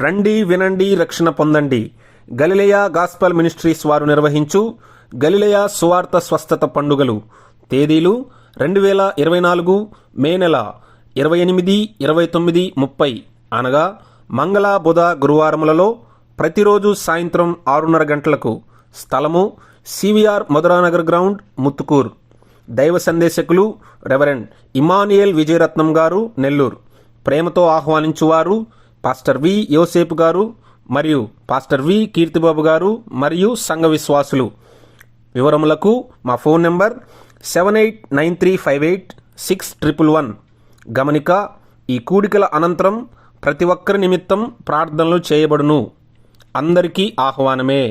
రండి వినండి రక్షణ పొందండి. గలిలయ గాస్పల్ మినిస్ట్రీస్ వారు నిర్వహించు గలిలయ సువార్త స్వస్థత పండుగలు. తేదీలు 2024 మే నెల 28, 29, 30 అనగా మంగళ, బుధ, గురువారములలో ప్రతిరోజు సాయంత్రం 6:30 గంటలకు. స్థలము సివిఆర్ మధురానగర్ గ్రౌండ్, ముత్తుకూర్. దైవ సందేశకులు రెవరెండ్ ఇమానియేల్ విజయరత్నం గారు, నెల్లూరు. ప్రేమతో ఆహ్వానించువారు పాస్టర్ వి యోసేపు గారు మరియు పాస్టర్ వి కీర్తిబాబు గారు మరియు సంఘ విశ్వాసులు. వివరములకు మా ఫోన్ నెంబర్ 7893586111. గమనిక: ఈ కూడికల అనంతరం ప్రతి ఒక్కరి నిమిత్తం ప్రార్థనలు చేయబడును. అందరికీ ఆహ్వానమే.